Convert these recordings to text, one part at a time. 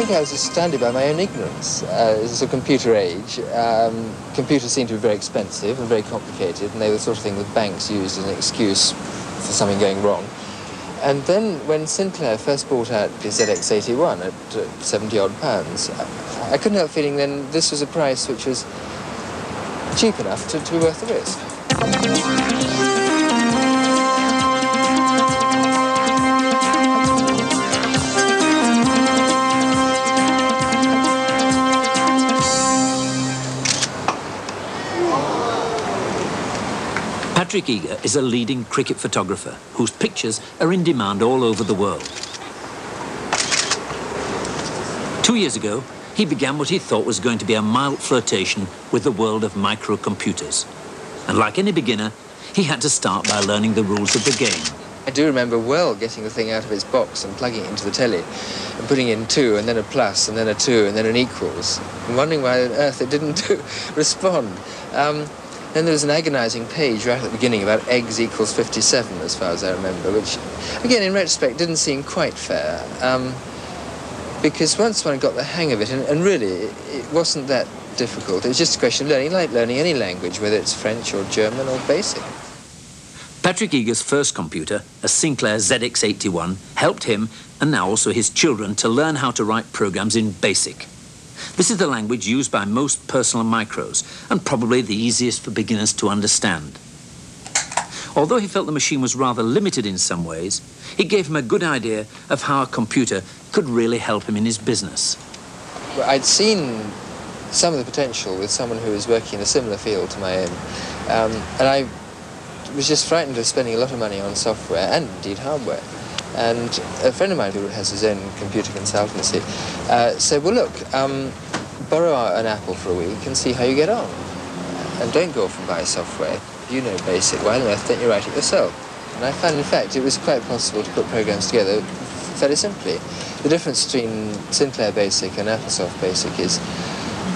think I was astounded by my own ignorance. It's a computer age. Computers seemed to be very expensive and very complicated, and they were the sort of thing that banks used as an excuse for something going wrong. And then when Sinclair first brought out the ZX81 at 70-odd pounds, I couldn't help feeling then this was a price which was cheap enough to be worth the risk. Patrick Eager is a leading cricket photographer whose pictures are in demand all over the world. 2 years ago, he began what he thought was going to be a mild flirtation with the world of microcomputers. And like any beginner, he had to start by learning the rules of the game. I do remember well getting the thing out of its box and plugging it into the telly and putting in 2 and then a plus and then a 2 and then an equals and wondering why on earth it didn't respond. Then there was an agonising page right at the beginning about eggs equals 57, as far as I remember, which, again, in retrospect, didn't seem quite fair. Because once one got the hang of it, and really, it wasn't that difficult. It was just a question of learning, like learning any language, whether it's French or German or BASIC. Patrick Eager's first computer, a Sinclair ZX81, helped him, and now also his children, to learn how to write programs in BASIC. This is the language used by most personal micros, and probably the easiest for beginners to understand. Although he felt the machine was rather limited in some ways, it gave him a good idea of how a computer could really help him in his business. Well, I'd seen some of the potential with someone who was working in a similar field to my own, and I was just frightened of spending a lot of money on software and indeed hardware. And a friend of mine who has his own computer consultancy said, well, look, borrow an Apple for a week and see how you get on. And don't go off and buy software. You know BASIC, why on earth don't you write it yourself? And I found, in fact, it was quite possible to put programs together fairly simply. The difference between Sinclair BASIC and Applesoft BASIC is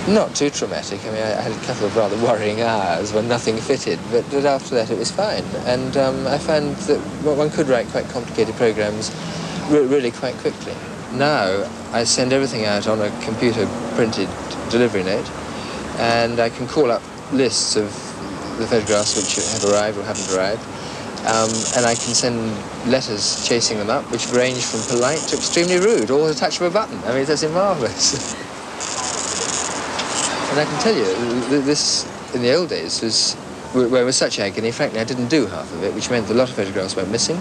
not too traumatic. I mean, I had a couple of rather worrying hours when nothing fitted, but after that it was fine. And I found that one could write quite complicated programs really quite quickly. Now, I send everything out on a computer-printed delivery note, and I can call up lists of the photographs which have arrived or haven't arrived, and I can send letters chasing them up, which range from polite to extremely rude, all at a touch of a button. I mean, that's marvellous. And I can tell you, this, in the old days, was where was such agony. Frankly, I didn't do half of it, which meant that a lot of photographs went missing,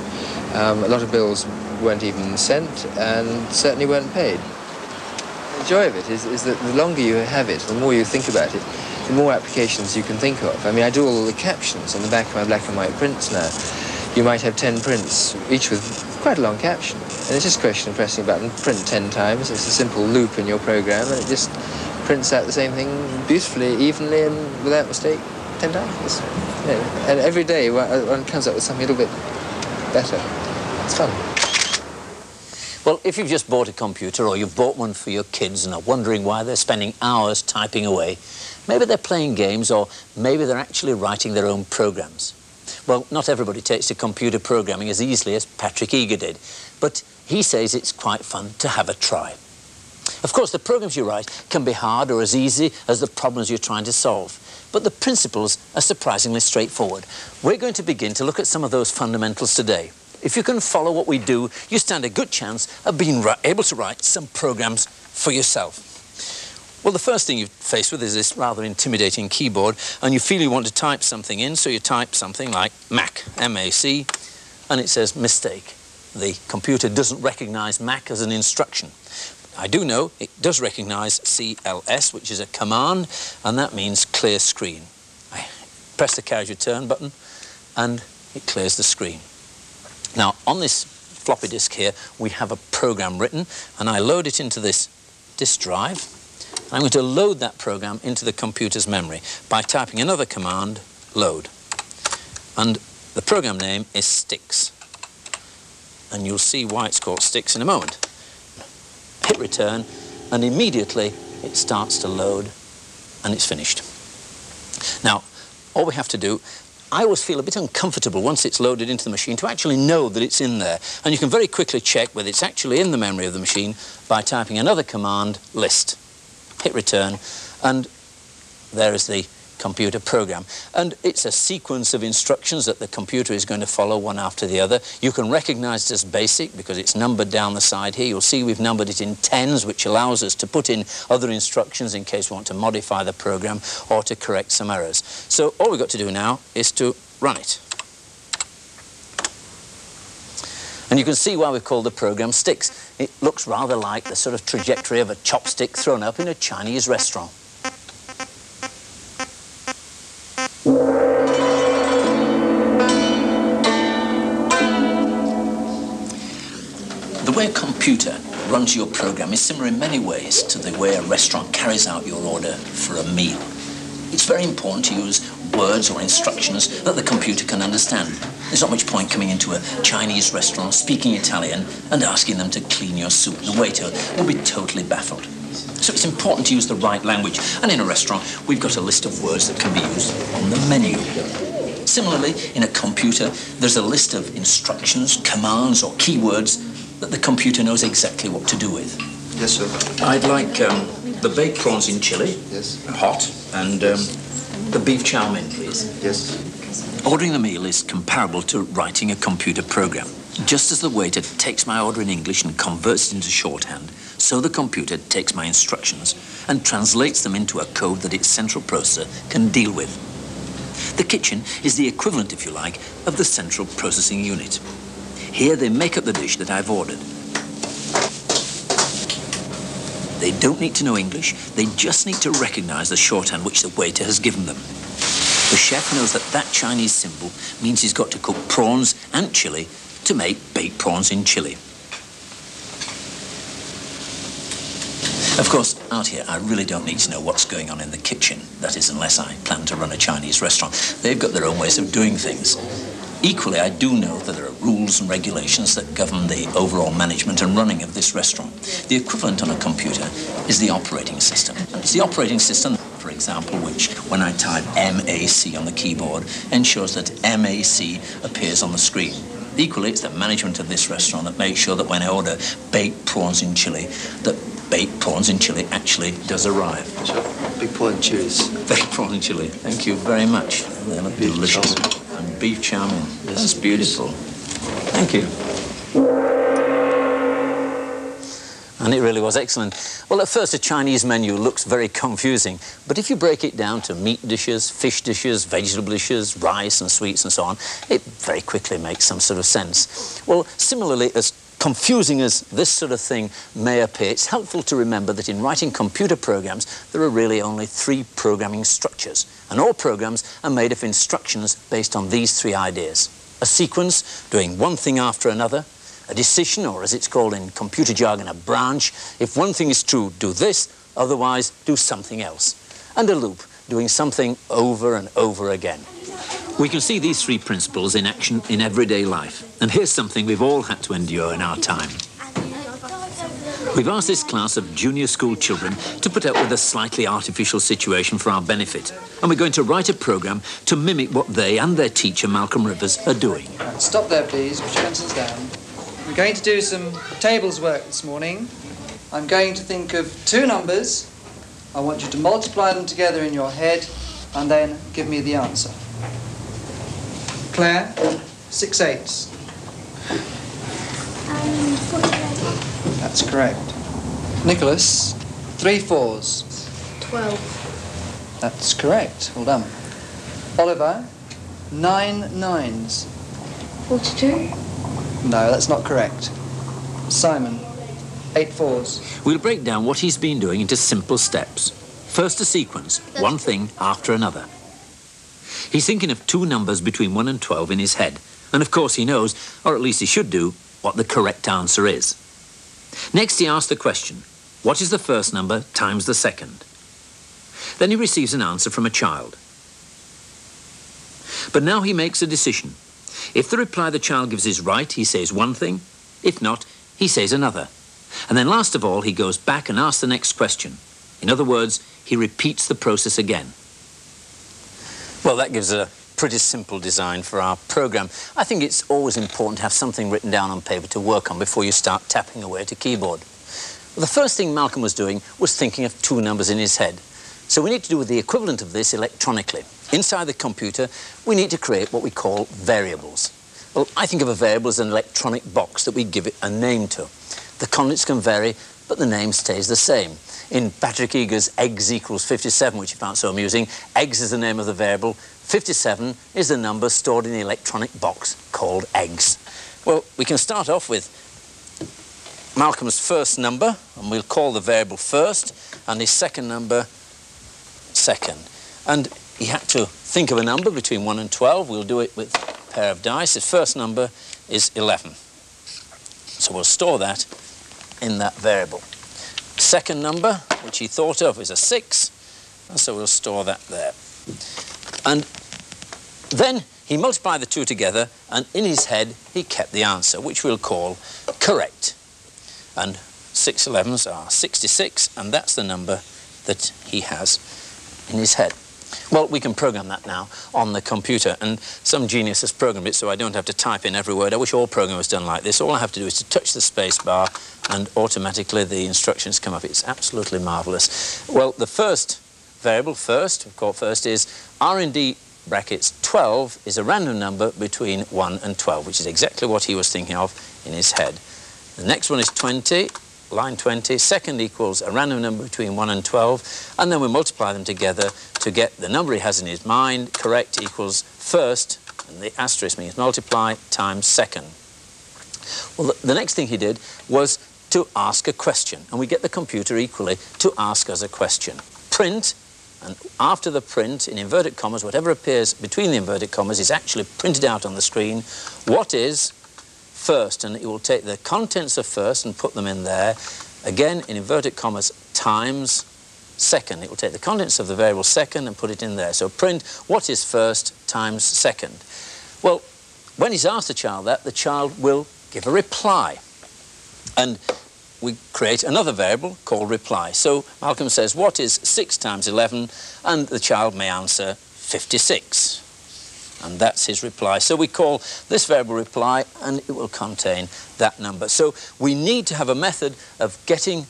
a lot of bills weren't even sent, and certainly weren't paid. The joy of it is that the longer you have it, the more you think about it, the more applications you can think of. I mean, I do all the captions on the back of my black and white prints now. You might have 10 prints, each with quite a long caption. And it's just a question of pressing a button, print 10 times. It's a simple loop in your program, and it just prints out the same thing beautifully, evenly, and without mistake, 10 times. You know, and every day one comes up with something a little bit better. It's fun. Well, if you've just bought a computer or you've bought one for your kids and are wondering why they're spending hours typing away, maybe they're playing games or maybe they're actually writing their own programs. Well, not everybody takes to computer programming as easily as Patrick Eager did, but he says it's quite fun to have a try. Of course, the programs you write can be hard or as easy as the problems you're trying to solve, but the principles are surprisingly straightforward. We're going to begin to look at some of those fundamentals today. If you can follow what we do, you stand a good chance of being able to write some programs for yourself. Well, the first thing you're faced with is this rather intimidating keyboard, and you feel you want to type something in, so you type something like Mac, M-A-C, and it says mistake. The computer doesn't recognize Mac as an instruction. I do know it does recognize CLS, which is a command, and that means clear screen. I press the carriage return button, and it clears the screen. Now, on this floppy disk here, we have a program written, and I load it into this disk drive. I'm going to load that program into the computer's memory by typing another command, load. And the program name is Sticks. And you'll see why it's called Sticks in a moment. Hit return, and immediately it starts to load, and it's finished. Now, all we have to do I always feel a bit uncomfortable once it's loaded into the machine to actually know that it's in there. And you can very quickly check whether it's actually in the memory of the machine by typing another command, list. Hit return, and there is the computer program. And it's a sequence of instructions that the computer is going to follow one after the other. You can recognize it as basic because it's numbered down the side here. You'll see we've numbered it in tens, which allows us to put in other instructions in case we want to modify the program or to correct some errors. So all we've got to do now is to run it. And you can see why we've called the program sticks. It looks rather like the sort of trajectory of a chopstick thrown up in a Chinese restaurant. The way a computer runs your program is similar in many ways to the way a restaurant carries out your order for a meal. It's very important to use words or instructions that the computer can understand. There's not much point coming into a Chinese restaurant speaking Italian and asking them to clean your soup. The waiter will be totally baffled. So it's important to use the right language. And in a restaurant, we've got a list of words that can be used on the menu. Similarly, in a computer, there's a list of instructions, commands, or keywords that the computer knows exactly what to do with. Yes, sir. I'd like the baked prawns in chili, yes, hot, and the beef chow mein, please. Yes. Ordering the meal is comparable to writing a computer program. Just as the waiter takes my order in English and converts it into shorthand, so the computer takes my instructions and translates them into a code that its central processor can deal with. The kitchen is the equivalent, if you like, of the central processing unit. Here they make up the dish that I've ordered. They don't need to know English, they just need to recognize the shorthand which the waiter has given them. The chef knows that that Chinese symbol means he's got to cook prawns and chili to make baked prawns in chili. Of course, out here, I really don't need to know what's going on in the kitchen. That is, unless I plan to run a Chinese restaurant. They've got their own ways of doing things. Equally, I do know that there are rules and regulations that govern the overall management and running of this restaurant. The equivalent on a computer is the operating system. And it's the operating system, for example, which, when I type MAC on the keyboard, ensures that MAC appears on the screen. Equally, it's the management of this restaurant that makes sure that when I order baked prawns in chili, that baked prawns in chili actually does arrive. Sure. Big prawn and chilies. Baked prawn in chili. Thank you very much. They look delicious. And beef chow mein. That's beautiful. Thank you. And it really was excellent. Well, at first, a Chinese menu looks very confusing, but if you break it down to meat dishes, fish dishes, vegetable dishes, rice and sweets and so on, it very quickly makes some sort of sense. Well, similarly, as confusing as this sort of thing may appear, it's helpful to remember that in writing computer programs, there are really only 3 programming structures, and all programs are made of instructions based on these 3 ideas. A sequence, doing one thing after another, a decision, or as it's called in computer jargon, a branch. If one thing is true, do this, otherwise do something else. And a loop, doing something over and over again. We can see these 3 principles in action in everyday life. And here's something we've all had to endure in our time. We've asked this class of junior school children to put up with a slightly artificial situation for our benefit. And we're going to write a program to mimic what they and their teacher, Malcolm Rivers, are doing. Right, stop there, please. Put your pencils down. We're going to do some tables work this morning. I'm going to think of 2 numbers. I want you to multiply them together in your head and then give me the answer. Claire, 6 8s. 48. That's correct. Nicholas, 3 4s. 12. That's correct. Well done. Oliver, 9 9s. 42. No, that's not correct. Simon, 8 4s. We'll break down what he's been doing into simple steps. First, a sequence, one thing after another. He's thinking of 2 numbers between 1 and 12 in his head. And of course he knows, or at least he should do, what the correct answer is. Next, he asks the question, what is the first number times the second? Then he receives an answer from a child. But now he makes a decision. If the reply the child gives is right, he says one thing. If not, he says another. And then last of all, he goes back and asks the next question. In other words, he repeats the process again. Well, that gives a pretty simple design for our program. I think it's always important to have something written down on paper to work on before you start tapping away at a keyboard. Well, the first thing Malcolm was doing was thinking of two numbers in his head. So we need to do the equivalent of this electronically. Inside the computer, we need to create what we call variables. Well, I think of a variable as an electronic box that we give it a name to. The contents can vary, but the name stays the same. In Patrick Eager's eggs equals 57, which you found so amusing, eggs is the name of the variable, 57 is the number stored in the electronic box called eggs. Well, we can start off with Malcolm's first number, and we'll call the variable first, and his second number second. And he had to think of a number between 1 and 12. We'll do it with a pair of dice. His first number is 11. So we'll store that in that variable. Second number, which he thought of, is a 6, and so we'll store that there. And then he multiplied the two together, and in his head he kept the answer, which we'll call correct. And 6 11s are 66, and that's the number that he has in his head. Well, we can program that now on the computer, and some genius has programmed it so I don't have to type in every word. I wish all programming was done like this. All I have to do is to touch the space bar and automatically the instructions come up. It's absolutely marvellous. Well, the first variable, we've called first, is R&D brackets 12 is a random number between 1 and 12, which is exactly what he was thinking of in his head. The next one is 20. Line 20, second equals a random number between 1 and 12, and then we multiply them together to get the number he has in his mind. Correct equals first, and the asterisk means multiply, times second. Well, the next thing he did was to ask a question, and we get the computer equally to ask us a question. Print, and after the print, in inverted commas, whatever appears between the inverted commas is actually printed out on the screen. What is first? And it will take the contents of first and put them in there. Again, in inverted commas, times second. It will take the contents of the variable second and put it in there. So print, what is first times second? Well, when he's asked the child that, the child will give a reply. And we create another variable called reply. So Malcolm says, what is 6 times 11? And the child may answer 56. And that's his reply. So we call this variable reply, and it will contain that number. So we need to have a method of getting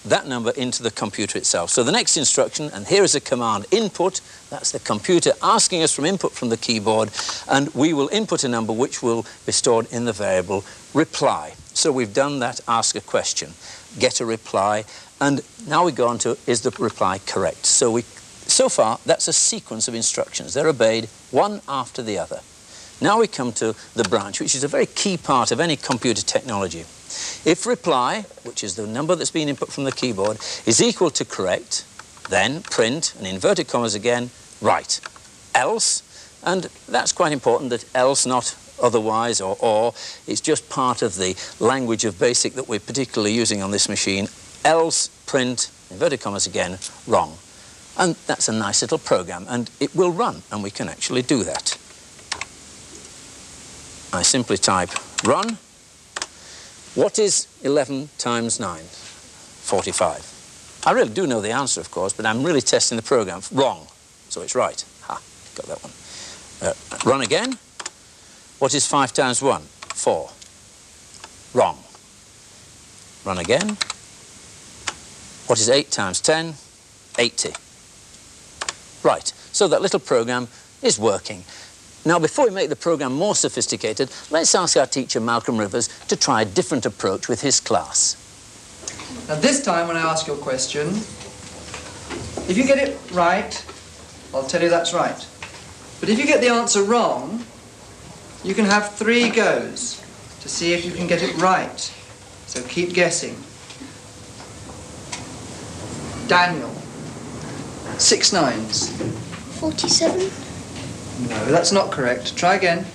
that number into the computer itself. So the next instruction, and here is a command input, that's the computer asking us from input from the keyboard, and we will input a number which will be stored in the variable reply. So we've done that, ask a question, get a reply, and now we go on to, is the reply correct? So far, that's a sequence of instructions. They're obeyed one after the other. Now we come to the branch, which is a very key part of any computer technology. If reply, which is the number that's been input from the keyboard, is equal to correct, then print, and inverted commas again, right. Else, and that's quite important, that else, not otherwise or, it's just part of the language of BASIC that we're particularly using on this machine. Else, print, inverted commas again, wrong. And that's a nice little program, and it will run, and we can actually do that. I simply type run. What is 11 times 9? 45. I really do know the answer, of course, but I'm really testing the program. Wrong. So it's right. Ha, got that one. Run again. What is 5 times 1? 4. Wrong. Run again. What is 8 times 10? 80. Right, so that little program is working. Now, before we make the program more sophisticated, let's ask our teacher, Malcolm Rivers, to try a different approach with his class. Now, this time when I ask your question, if you get it right, I'll tell you that's right. But if you get the answer wrong, you can have 3 goes to see if you can get it right. So keep guessing. Daniel. 6 9s. 47. No, that's not correct. Try again.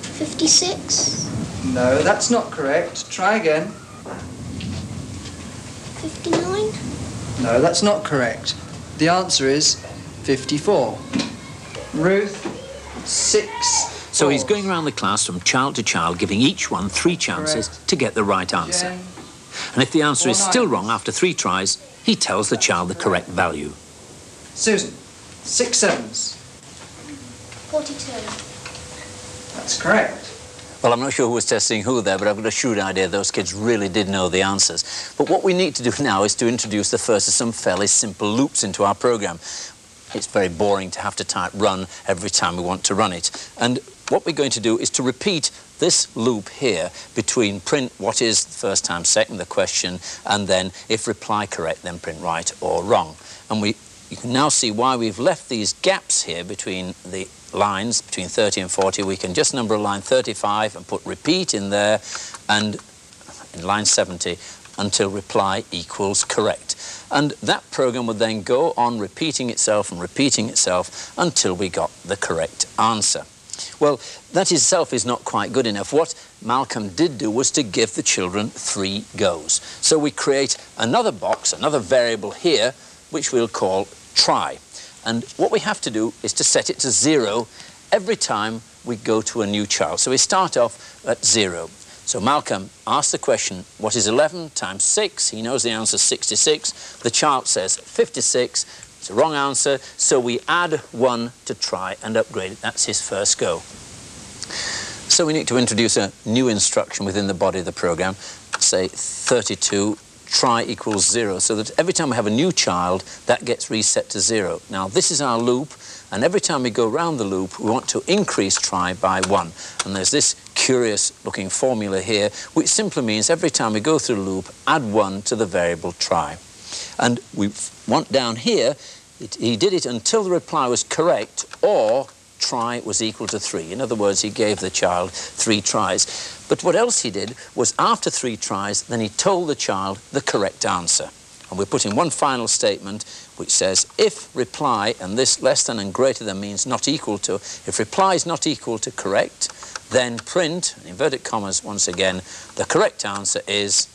56. No, that's not correct. Try again. 59. No, that's not correct. The answer is 54. Ruth, 6. So he's going around the class from child to child, giving each one 3 chances to get the right answer. Jen, And if the answer is 4 still 9s. wrong after 3 tries, he tells the child the correct value. Susan, 6 7s. 42. That's correct. Well, I'm not sure who was testing who there, but I've got a shrewd idea those kids really did know the answers. But what we need to do now is to introduce the first of some fairly simple loops into our program. It's very boring to have to type run every time we want to run it. And what we're going to do is to repeat this loop here between print what is first times second, the question, and then if reply correct, then print right or wrong. And you can now see why we've left these gaps here between the lines, between 30 and 40. We can just number a line 35 and put repeat in there, and in line 70 until reply equals correct. And that program would then go on repeating itself and repeating itself until we got the correct answer. Well, that itself is not quite good enough. What Malcolm did do was to give the children 3 goes. So we create another box, another variable here, which we'll call try. And what we have to do is to set it to 0 every time we go to a new child. So we start off at 0. So Malcolm asks the question, what is 11 times 6? He knows the answer is 66. The child says 56. It's a wrong answer, so we add 1 to try and upgrade it. That's his first go. So we need to introduce a new instruction within the body of the program. Say 32. Try equals 0, so that every time we have a new child, that gets reset to 0. Now, this is our loop, and every time we go round the loop, we want to increase try by 1. And there's this curious-looking formula here, which simply means every time we go through the loop, add 1 to the variable try. And we want down here, he did it until the reply was correct, or try was equal to 3. In other words, he gave the child 3 tries. But what else he did was after 3 tries, then he told the child the correct answer. And we put in one final statement which says, if reply, and this less than and greater than means not equal to, if reply is not equal to correct, then print, in inverted commas once again, the correct answer is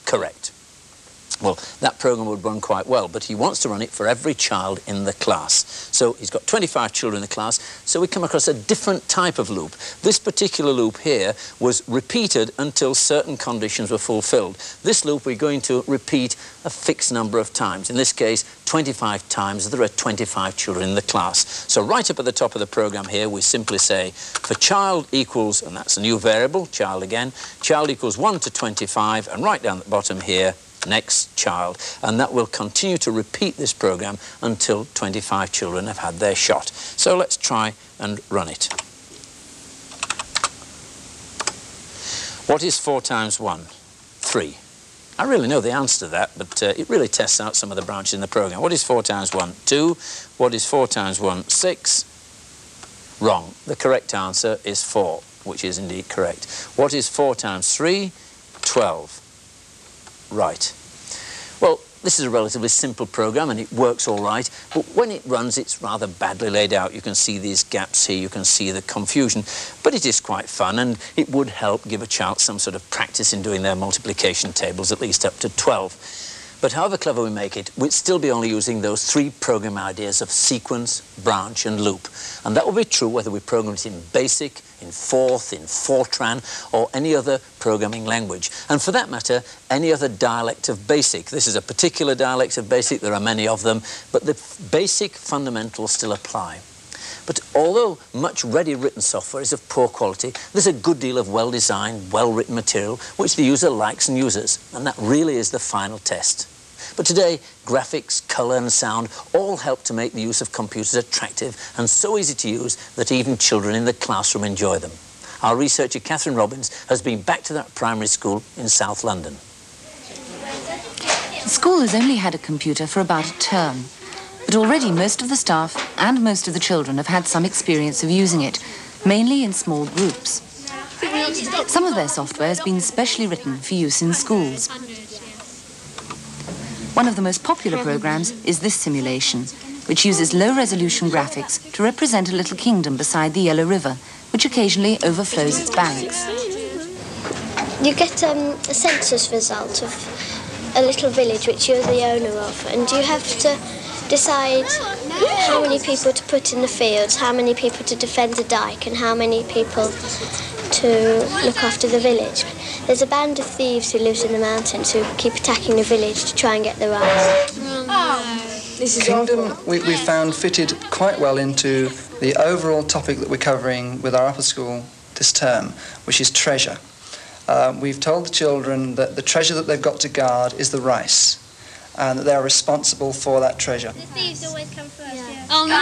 correct. Well, that program would run quite well, but he wants to run it for every child in the class. So he's got 25 children in the class, so we come across a different type of loop. This particular loop here was repeated until certain conditions were fulfilled. This loop we're going to repeat a fixed number of times. In this case, 25 times. There are 25 children in the class. So right up at the top of the program here, we simply say, for child equals, and that's a new variable, child again, child equals 1 to 25, and right down at the bottom here, next child, and that will continue to repeat this program until 25 children have had their shot. So let's try and run it. What is 4 times 1? 3. I really know the answer to that, but it really tests out some of the branches in the program. What is 4 times 1? 2. What is 4 times 1? 6. Wrong. The correct answer is 4, which is indeed correct. What is 4 times 3? 12. Right. Well, this is a relatively simple program and it works all right, but when it runs, it's rather badly laid out. You can see these gaps here, you can see the confusion, but it is quite fun and it would help give a child some sort of practice in doing their multiplication tables, at least up to 12. But however clever we make it, we'd still be only using those 3 program ideas of sequence, branch and loop. And that will be true whether we program it in BASIC, in Forth, in Fortran, or any other programming language. And for that matter, any other dialect of BASIC. This is a particular dialect of BASIC, there are many of them, but the basic fundamentals still apply. But although much ready-written software is of poor quality, there's a good deal of well-designed, well-written material which the user likes and uses, and that really is the final test. But today, graphics, colour and sound all help to make the use of computers attractive and so easy to use that even children in the classroom enjoy them. Our researcher, Catherine Robbins, has been back to that primary school in South London. The school has only had a computer for about a term. But already most of the staff and most of the children have had some experience of using it, mainly in small groups. Some of their software has been specially written for use in schools. One of the most popular programs is this simulation, which uses low-resolution graphics to represent a little kingdom beside the Yellow River, which occasionally overflows its banks. You get a census result of a little village which you're the owner of, and you have to decide how many people to put in the fields, how many people to defend the dike, and how many people to look after the village. There's a band of thieves who lives in the mountains who keep attacking the village to try and get the rice. Kingdom we found fitted quite well into the overall topic that we're covering with our upper school this term, which is treasure. We've told the children that the treasure that they've got to guard is the rice, and that they're responsible for that treasure. The thieves always come first, yeah. Oh no!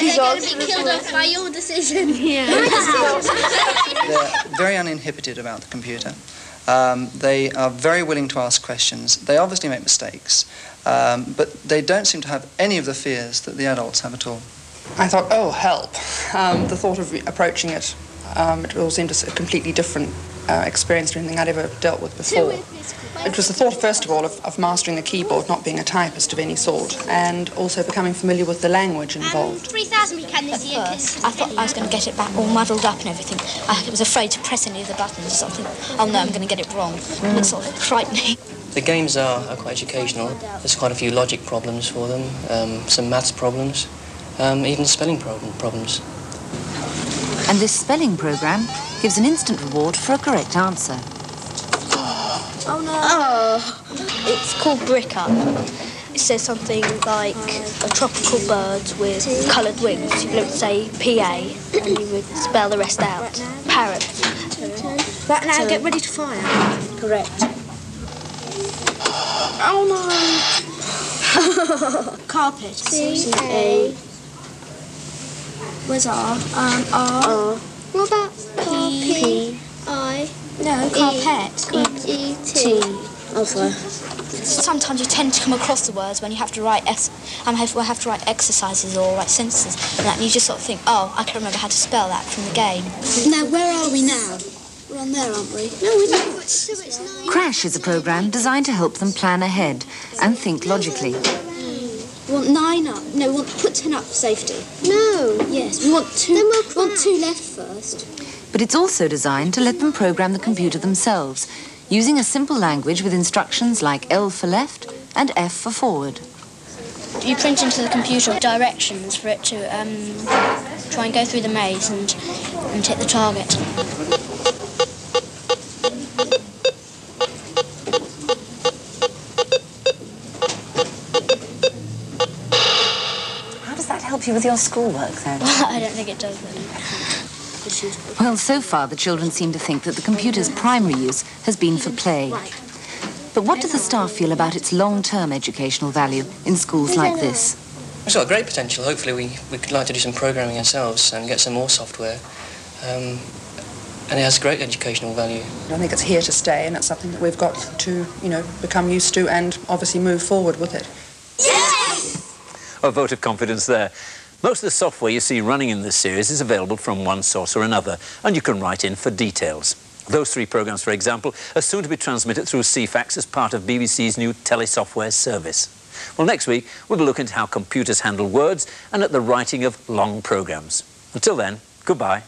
They're going to be killed off by your decision. Yeah. They're very uninhibited about the computer. They are very willing to ask questions. They obviously make mistakes, but they don't seem to have any of the fears that the adults have at all. I thought, oh, help. The thought of approaching it, it all seemed a completely different experience to anything I'd ever dealt with before. It was the thought, first of all, of mastering the keyboard, not being a typist of any sort, and also becoming familiar with the language involved. 3,000 we can this year. I thought I was going to get it back all muddled up and everything. I was afraid to press any of the buttons or something. Oh no, I'm going to get it wrong. It's sort of frightening. The games are quite educational. There's quite a few logic problems for them, some maths problems, even spelling problems. And this spelling program gives an instant reward for a correct answer. Oh no. Oh. It's called Brick Up. It says something like a tropical bird with coloured wings. You would say PA and you would spell the rest out. Parrot. Right now, get ready to fire. Correct. Oh no. Carpet. C-A. Where's R? R. What about P-I? No, carpet. E-T. Oh, sorry. Sometimes you tend to come across the words when you have to write have to write exercises or write sentences, and that you just sort of think, oh, I can remember how to spell that from the game. Now, where are we now? We're on there, aren't we? No, we're not. So it's 9. Crash is a program designed to help them plan ahead and think logically. We want 9 up. No, we want put 10 up for safety. No. Yes, we want 2. Then we'll we want 2 left first. But it's also designed to let them program the computer themselves, using a simple language with instructions like L for left and F for forward. You print into the computer directions for it to try and go through the maze and hit the target. How does that help you with your schoolwork, then? I don't think it does. Well, so far the children seem to think that the computer's primary use has been for play. But what do the staff feel about its long-term educational value in schools like this? It's got great potential. Hopefully we could like to do some programming ourselves and get some more software. And it has great educational value. I think it's here to stay, and it's something that we've got to, become used to and obviously move forward with it. Yes! A vote of confidence there. Most of the software you see running in this series is available from one source or another, and you can write in for details. Those 3 programs, for example, are soon to be transmitted through CFAX as part of BBC's new telesoftware service. Well, next week, we'll be looking at how computers handle words and at the writing of long programs. Until then, goodbye.